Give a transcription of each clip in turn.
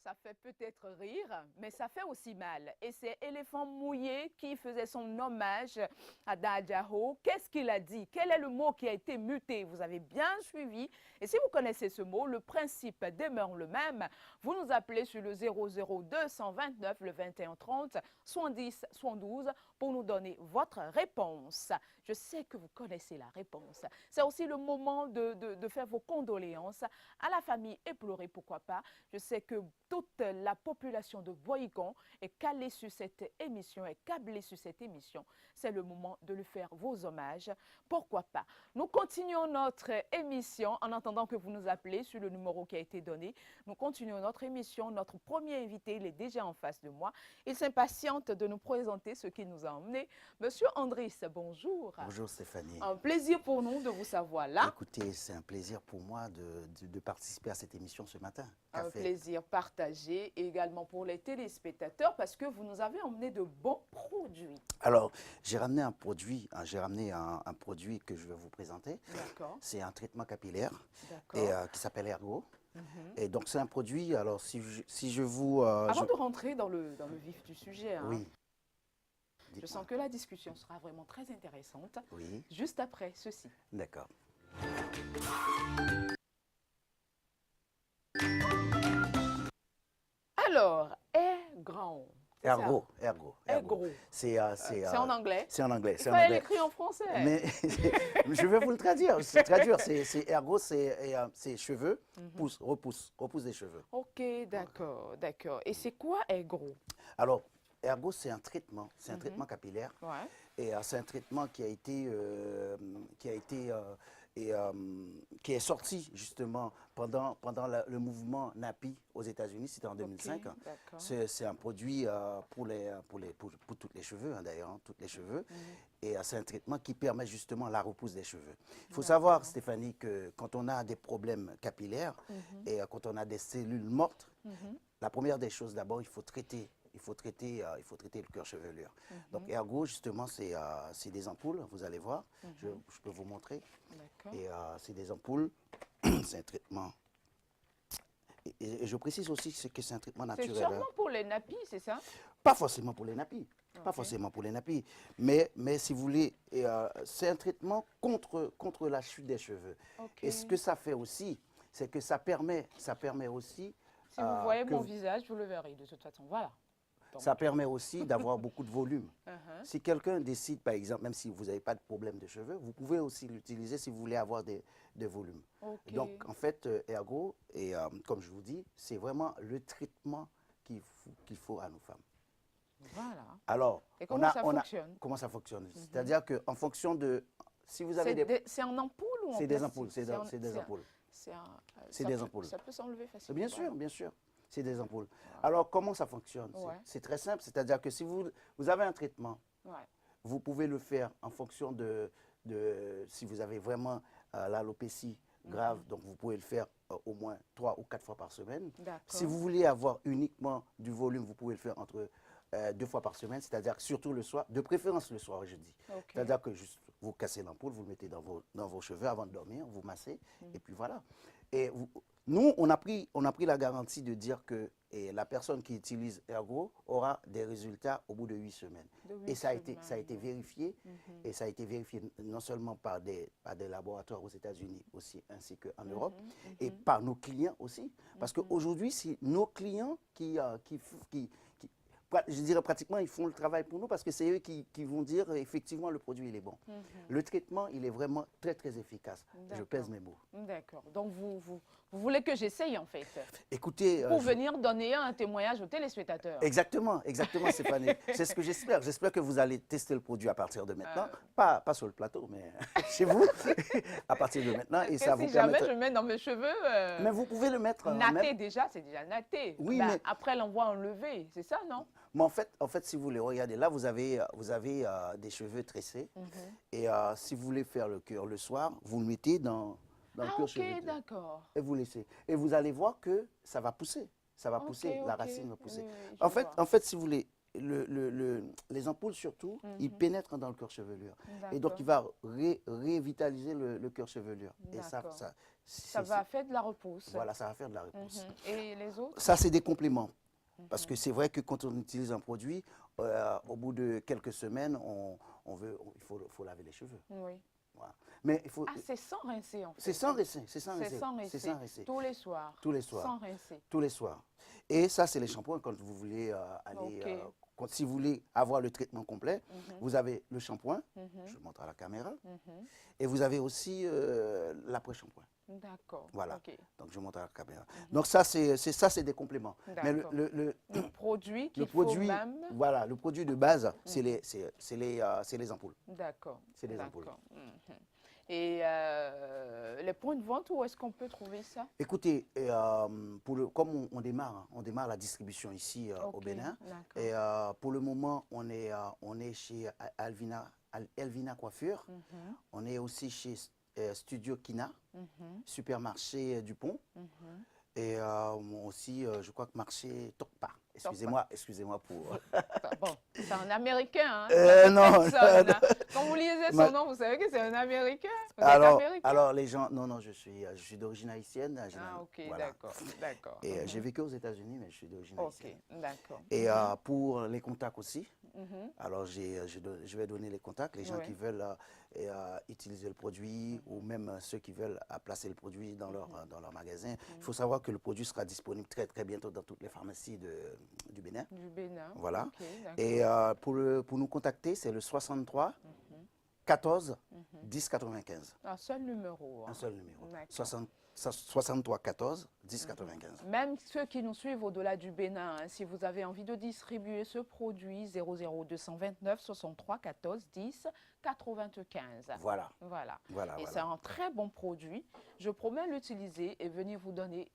Ça fait peut-être rire, mais ça fait aussi mal. Et c'est Éléphant Mouillé qui faisait son hommage à Dadjaho. Qu'est-ce qu'il a dit? Quel est le mot qui a été muté? Vous avez bien suivi. Et si vous connaissez ce mot, le principe demeure le même. Vous nous appelez sur le 00229, le 2130, 70 72 pour nous donner votre réponse. Je sais que vous connaissez la réponse. C'est aussi le moment de faire vos condoléances à la famille éplorée, pourquoi pas. Je sais que toute la population de Boïgon est calée sur cette émission, est câblée sur cette émission. C'est le moment de lui faire vos hommages. Pourquoi pas? Nous continuons notre émission en attendant que vous nous appelez sur le numéro qui a été donné. Nous continuons notre émission. Notre premier invité, il est déjà en face de moi. Il s'impatiente de nous présenter ce qui nous a emmené. Monsieur Andriss, bonjour. Bonjour Stéphanie. Un plaisir pour nous de vous savoir là. Écoutez, c'est un plaisir pour moi de participer à cette émission ce matin. Un plaisir partagé également pour les téléspectateurs parce que vous nous avez emmené de bons produits. Alors, j'ai ramené un produit que je vais vous présenter. D'accord. C'est un traitement capillaire qui s'appelle Ergo. Et donc, c'est un produit, alors si je vous... Avant de rentrer dans le vif du sujet, hein, oui. Je sens que la discussion sera vraiment très intéressante. Oui. Juste après ceci. D'accord. Alors, Ergo. Ergo. C'est en anglais. C'est en anglais. Il fallait l'écrire en français. Mais je vais vous le traduire. C'est Ergo, c'est cheveux, repousse des cheveux. Ok, d'accord, d'accord. Et c'est quoi Ergo? Alors, Ergo, c'est un traitement. C'est un traitement capillaire. Ouais. Et c'est un traitement qui est sorti justement pendant le mouvement NAPI aux États-Unis, c'était en 2005. Okay, c'est un produit pour tous les cheveux, hein, d'ailleurs, hein, tous les cheveux. Et c'est un traitement qui permet justement la repousse des cheveux. Il faut savoir, Stéphanie, que quand on a des problèmes capillaires et quand on a des cellules mortes, la première des choses, d'abord, il faut traiter le cuir chevelure. Donc, Ergo, justement, c'est des ampoules, vous allez voir. Je peux vous montrer. Et c'est des ampoules, c'est un traitement. Et je précise aussi que c'est un traitement naturel. C'est sûrement pour les nappies, c'est ça? Pas forcément pour les nappies. Pas forcément pour les nappies. Mais si vous voulez, c'est un traitement contre la chute des cheveux. Et ce que ça fait aussi, c'est que ça permet aussi... Si vous voyez mon visage, vous le verrez de toute façon. Voilà. Donc. Ça permet aussi d'avoir beaucoup de volume. Si quelqu'un décide, par exemple, même si vous n'avez pas de problème de cheveux, vous pouvez aussi l'utiliser si vous voulez avoir des volumes. Donc, en fait, Ergo, et comme je vous dis, c'est vraiment le traitement qu'il faut à nos femmes. Voilà. Alors, et comment ça fonctionne? Comment ça fonctionne? C'est-à-dire qu'en fonction de... Si vous avez c'est en ampoule ou en C'est des ampoules, c'est des ampoules. C'est des ampoules. Ça peut s'enlever facilement. Bien sûr, bien sûr. C'est des ampoules. Alors, comment ça fonctionne? C'est très simple. C'est-à-dire que si vous avez un traitement, vous pouvez le faire en fonction de si vous avez vraiment l'alopécie grave, donc vous pouvez le faire au moins 3 ou 4 fois par semaine. Si vous voulez avoir uniquement du volume, vous pouvez le faire entre 2 fois par semaine, c'est-à-dire surtout le soir, de préférence le soir, je dis. C'est-à-dire que juste, vous cassez l'ampoule, vous le mettez dans vos cheveux avant de dormir, vous massez, et puis voilà. Et nous, on a pris la garantie de dire que la personne qui utilise Ergo aura des résultats au bout de 8 semaines. Et ça a été vérifié, et ça a été vérifié non seulement par des laboratoires aux États-Unis aussi, ainsi qu'en Europe, et par nos clients aussi. Parce qu'aujourd'hui, c'est nos clients je dirais pratiquement, ils font le travail pour nous parce que c'est eux qui vont dire effectivement le produit il est bon. Le traitement, il est vraiment très très efficace. Je pèse mes mots. D'accord. Donc vous voulez que j'essaye en fait? Écoutez, pour venir donner un témoignage aux téléspectateurs. Exactement, Stéphanie. C'est ce que j'espère. J'espère que vous allez tester le produit à partir de maintenant. Pas sur le plateau, mais chez vous, à partir de maintenant. Et ça vous jamais je mets dans mes cheveux. Mais vous pouvez le mettre. Natté déjà, c'est déjà natté. Oui, mais après l'envoi enlevé, c'est ça, non? Mais en fait, si vous voulez, regardez, là, vous avez des cheveux tressés. Et si vous voulez faire le cuir le soir, vous le mettez dans le cuir chevelu. D'accord. Et vous laissez. Et vous allez voir que ça va pousser. Ça va pousser, la racine va pousser. En fait, si vous voulez, les ampoules surtout, ils pénètrent dans le cuir chevelu. Et donc, il va révitaliser le cuir chevelu. Et ça va faire de la repousse. Voilà, ça va faire de la repousse. Et les autres? Ça, c'est des compléments. Parce que c'est vrai que quand on utilise un produit, au bout de quelques semaines, il faut laver les cheveux. Oui. Voilà. Mais il faut... Ah, c'est sans rincer en fait. C'est sans rincer. C'est sans rincer. Tous les soirs. Tous les soirs. Sans rincer. Tous les soirs. Et ça, c'est les shampoings quand vous voulez aller... si vous voulez avoir le traitement complet, vous avez le shampoing, je montre à la caméra, et vous avez aussi l'après-shampoing. D'accord. Voilà. Donc, je montre à la caméra. Donc, ça, c'est des compléments. Mais le produit même... Voilà, le produit de base, c'est les ampoules. D'accord. C'est les ampoules. Et les points de vente, où est-ce qu'on peut trouver ça? Écoutez, comme on démarre la distribution ici au Bénin. Et pour le moment, on est chez Elvina Coiffure. On est aussi chez Studio Kina, supermarché Dupont. Et aussi, je crois que marché Tokpa. Excusez-moi pour... Bon, c'est un Américain, non. Quand vous lisez son nom, vous savez que c'est un Américain. Alors les gens... Non, je suis d'origine haïtienne. Ah, ok, voilà. d'accord. Et j'ai vécu aux États-Unis, mais je suis d'origine haïtienne. Ok, d'accord. Et pour les contacts aussi, alors je vais donner les contacts, les gens qui veulent utiliser le produit ou même ceux qui veulent placer le produit dans leur magasin. Il faut savoir que le produit sera disponible très très bientôt dans toutes les pharmacies du Bénin. Du Bénin. Voilà. Et pour nous contacter, c'est le 63 14 10 95. Un seul numéro. Un seul numéro. 63 14 10 95. Même ceux qui nous suivent au-delà du Bénin, si vous avez envie de distribuer ce produit, 00229 63 14 10 95. Voilà. Et c'est un très bon produit. Je promets l'utiliser et venir vous donner,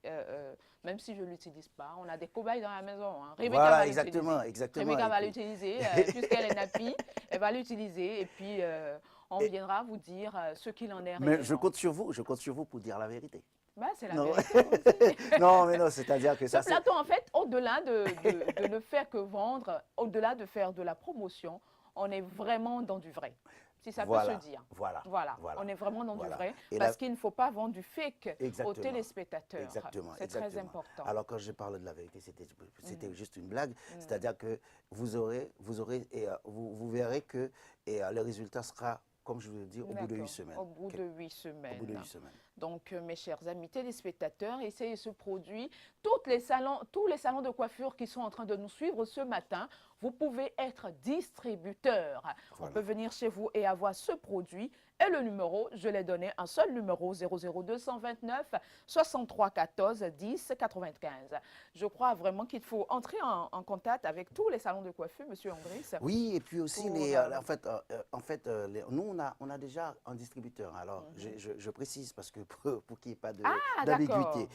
même si je ne l'utilise pas, on a des cobayes dans la maison. Rebecca va exactement. Rebecca va l'utiliser, puisqu'elle est nappie, elle va l'utiliser et puis on viendra vous dire ce qu'il en est. Mais je compte sur vous pour dire la vérité. Bah, c'est la vérité aussi. Non, mais non, c'est-à-dire que ce plateau, en fait, au-delà de ne faire que vendre, au-delà de faire de la promotion, on est vraiment dans du vrai. Si ça peut se dire. Voilà. On est vraiment dans du vrai parce qu'il ne faut pas vendre du fake aux téléspectateurs. Exactement. C'est très important. Alors, quand je parle de la vérité, c'était juste une blague. C'est-à-dire que vous verrez que le résultat sera, comme je vous l'ai dit, au bout de 8 semaines. Au bout de 8 semaines. Donc, mes chers amis téléspectateurs, essayez ce produit. Tous les salons de coiffure qui sont en train de nous suivre ce matin, vous pouvez être distributeur. On peut venir chez vous et avoir ce produit. Et le numéro, je l'ai donné, un seul numéro, 00229 63 14 10 95. Je crois vraiment qu'il faut entrer en contact avec tous les salons de coiffure, Monsieur Andris. Oui, et puis aussi, nous, on a déjà un distributeur. Alors, je précise parce que pour qu'il n'y ait pas d'ambiguïté.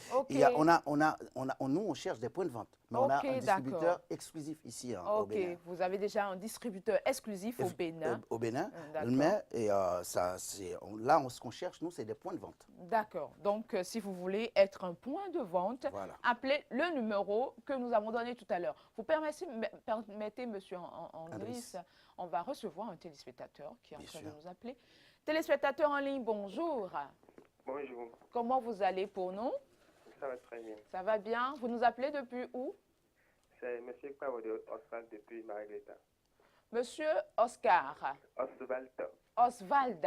Nous, on cherche des points de vente. Mais on a un distributeur exclusif ici au Bénin. Vous avez déjà un distributeur exclusif au Bénin. Au Bénin. Mais là, ce qu'on cherche, nous, c'est des points de vente. D'accord. Donc, si vous voulez être un point de vente, appelez le numéro que nous avons donné tout à l'heure. Vous permettez, Monsieur Andris, on va recevoir un téléspectateur qui est en train de nous appeler. Téléspectateur en ligne, bonjour. Bonjour. Comment vous allez pour nous? Ça va très bien. Ça va bien. Vous nous appelez depuis où? C'est M. Pavode Oswald depuis Marie-Gleta. Monsieur Oscar. Oswald.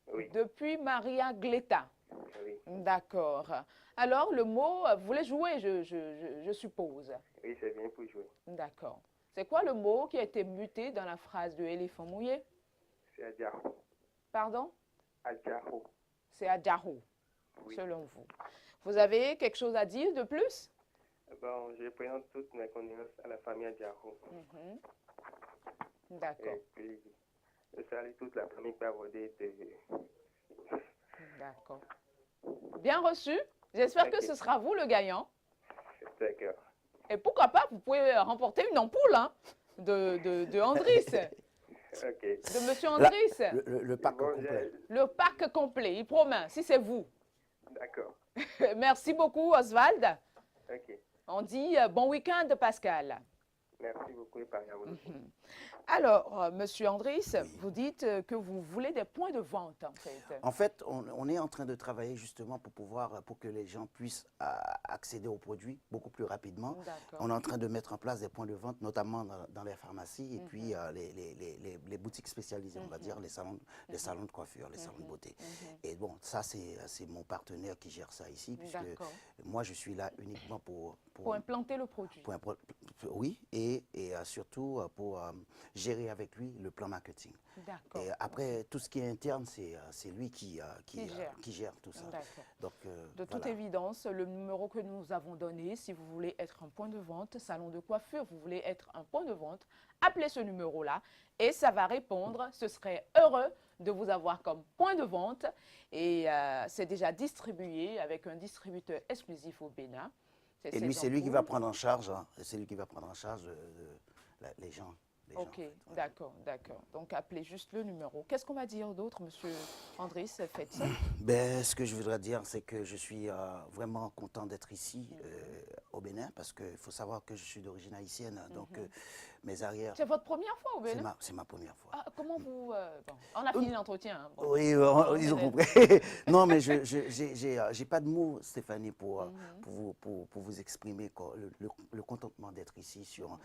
Oui. Depuis Maria Gleta. Oui. D'accord. Alors, le mot, vous voulez jouer, je suppose. Oui, c'est bien pour jouer. D'accord. C'est quoi le mot qui a été muté dans la phrase de éléphant mouillé? C'est Adjahou. Pardon? Adjahou. C'est Adjahou, selon vous. Vous avez quelque chose à dire de plus? Bon, je présente toutes mes condoléances à la famille Adjahou. D'accord. Et puis, je salue toute la famille Pavodé. D'accord. Bien reçu. J'espère que ce sera vous le gagnant. D'accord. Et pourquoi pas, vous pouvez remporter une ampoule de Andris. De Monsieur Andris. Le pack complet. Le pack complet, il promet, si c'est vous. D'accord. Merci beaucoup, Oswald. Ok. On dit bon week-end, Pascal. Merci beaucoup et pareil à vous. Alors, Monsieur Andriss, vous dites que vous voulez des points de vente, en fait. En fait, on est en train de travailler justement pour que les gens puissent accéder aux produits beaucoup plus rapidement. On est en train de mettre en place des points de vente, notamment dans les pharmacies et puis les boutiques spécialisées, on va dire, les salons de coiffure, les salons de beauté. Et bon, ça, c'est mon partenaire qui gère ça ici, puisque moi, je suis là uniquement pour implanter le produit. Oui, et surtout pour gérer avec lui le plan marketing. Et après, tout ce qui est interne, c'est lui qui gère tout ça. Donc, de toute évidence, le numéro que nous avons donné, si vous voulez être un point de vente, salon de coiffure, vous voulez être un point de vente, appelez ce numéro-là et ça va répondre. Ce serait heureux de vous avoir comme point de vente et c'est déjà distribué avec un distributeur exclusif au Bénin. Et lui, c'est lui qui va prendre en charge, c'est lui qui va prendre en charge les gens. Ok, d'accord. Donc, appelez juste le numéro. Qu'est-ce qu'on va dire d'autre, Monsieur Andriss, faites ça? Ce que je voudrais dire, c'est que je suis vraiment content d'être ici au Bénin, parce qu'il faut savoir que je suis d'origine haïtienne, donc mes arrières... C'est votre première fois au Bénin? C'est ma première fois. Ah, comment vous... on a fini l'entretien. Hein, bon. Oui, ils ont compris. Non, mais j'ai pas de mots, Stéphanie, pour vous exprimer le contentement d'être ici sur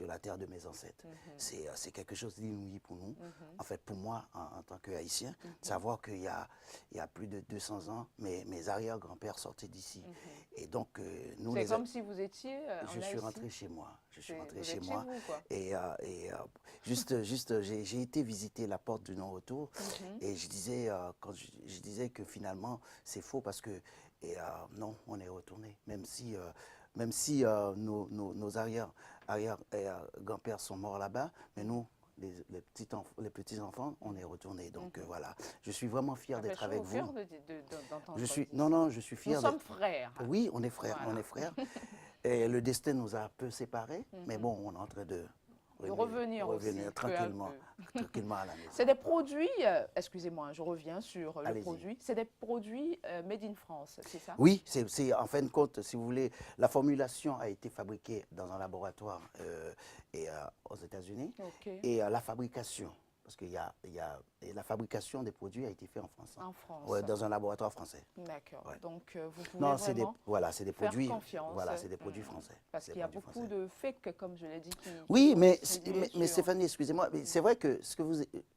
la terre de mes ancêtres. C'est quelque chose d'inouï pour nous. En fait, pour moi, en tant qu'Haïtien, de savoir qu'il y a plus de 200 ans, mes arrière-grands-pères sortaient d'ici. Et donc, nous... C'est comme si vous étiez Je suis rentré chez moi. J'ai été visiter la porte du non-retour et je disais, que finalement, c'est faux parce que, non, on est retourné. Même si nos arrière-grands-pères sont morts là-bas, mais nous, les petits-enfants, on est retournés. Donc voilà, je suis vraiment fier d'être avec vous. Je suis fier. Nous sommes frères. Oui, on est frères, on est frères. Et le destin nous a un peu séparés, mais bon, on est en train de revenir tranquillement à la maison. C'est des produits, excusez-moi, je reviens sur le produit, c'est des produits made in France, c'est ça? Oui, c'est en fin de compte, si vous voulez, la formulation a été fabriquée dans un laboratoire aux États-Unis et la fabrication, parce qu'il y a la fabrication des produits a été faite en France. En France. Ouais, dans un laboratoire français. D'accord. Ouais. Donc vous pouvez c'est des produits. Confiance. Voilà, c'est des produits français. Parce qu'il y a beaucoup de fake, comme je l'ai dit. Oui, mais Stéphanie, excusez-moi, c'est vrai que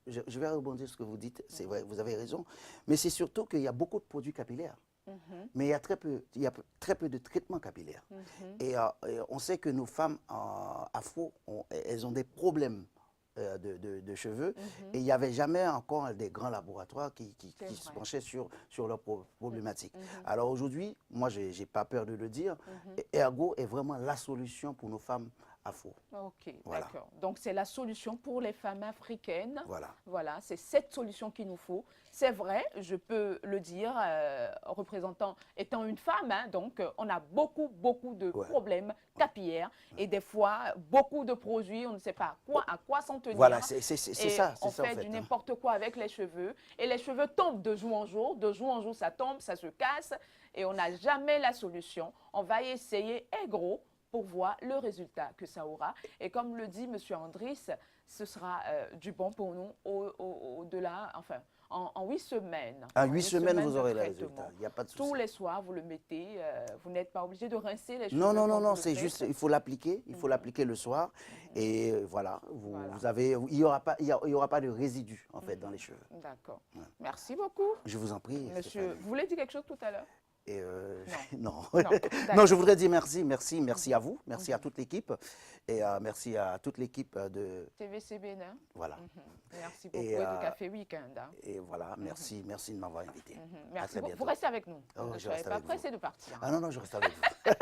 je vais rebondir sur ce que vous dites. C'est vrai, vous avez raison. Mais c'est surtout qu'il y a beaucoup de produits capillaires. Mais il y a très peu de traitements capillaires. Et on sait que nos femmes afro, elles ont des problèmes de cheveux et il n'y avait jamais encore des grands laboratoires qui se penchaient sur leurs problématiques. Alors aujourd'hui, moi je n'ai pas peur de le dire, Ergo est vraiment la solution pour nos femmes afro. Ok, d'accord. Donc c'est la solution pour les femmes africaines. Voilà, c'est cette solution qu'il nous faut. C'est vrai, je peux le dire, étant une femme, hein, donc on a beaucoup de problèmes capillaires et des fois beaucoup de produits, on ne sait pas à quoi s'en tenir. Voilà, c'est ça. On fait du n'importe quoi avec les cheveux et les cheveux tombent de jour en jour. De jour en jour, ça tombe, ça se casse et on n'a jamais la solution. On va essayer gros pour voir le résultat que ça aura. Et comme le dit M. Andriss, ce sera du bon pour nous au-delà, enfin, en 8 semaines. En 8 semaines, vous aurez le résultat. Il n'y a pas de souci. Tous les soirs, vous le mettez. Vous n'êtes pas obligé de rincer les cheveux. Non, c'est juste, il faut l'appliquer. Il faut l'appliquer le soir. Et voilà, il n'y aura pas de résidus, en fait, dans les cheveux. D'accord. Merci beaucoup. Je vous en prie. Monsieur, vous voulez dire quelque chose tout à l'heure? Non, je voudrais dire merci à vous, merci à toute l'équipe et merci à toute l'équipe de TVC Bénin. Voilà. Merci beaucoup et de Café Week-end. Hein. Et voilà, merci de m'avoir invité. Merci. Vous restez avec nous. Oh, vous ne serez pas pressé de partir. Ah non, je reste avec vous.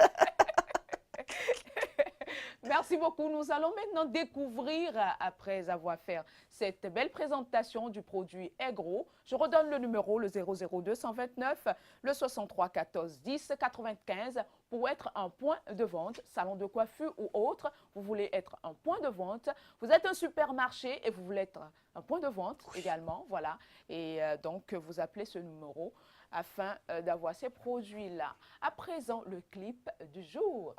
Merci beaucoup. Nous allons maintenant découvrir, après avoir fait cette belle présentation du produit Aigro, je redonne le numéro, le 00229, le 63 14 10 95, pour être un point de vente, salon de coiffure ou autre. Vous voulez être un point de vente, vous êtes un supermarché et vous voulez être un point de vente également, voilà. Et donc, vous appelez ce numéro afin d'avoir ces produits-là. À présent, le clip du jour.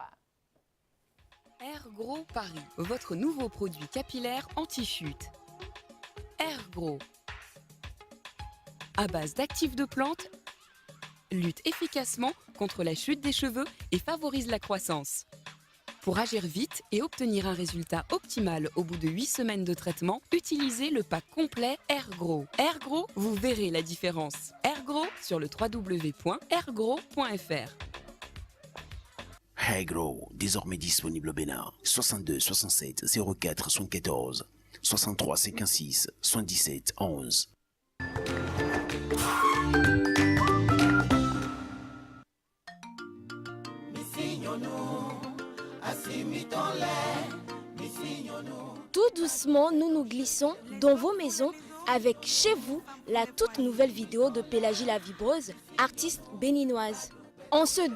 Airgrow Paris, votre nouveau produit capillaire anti-chute. Airgrow, à base d'actifs de plantes, lutte efficacement contre la chute des cheveux et favorise la croissance. Pour agir vite et obtenir un résultat optimal au bout de 8 semaines de traitement, utilisez le pack complet Airgrow. Airgrow, vous verrez la différence. Airgrow sur le www.airgrow.fr. Airgrow, désormais disponible au Bénin. 62 67 04 74 63 56 77 11. Tout doucement, nous nous glissons dans vos maisons avec Chez vous, la toute nouvelle vidéo de Pélagie la Vibreuse, artiste béninoise. En ce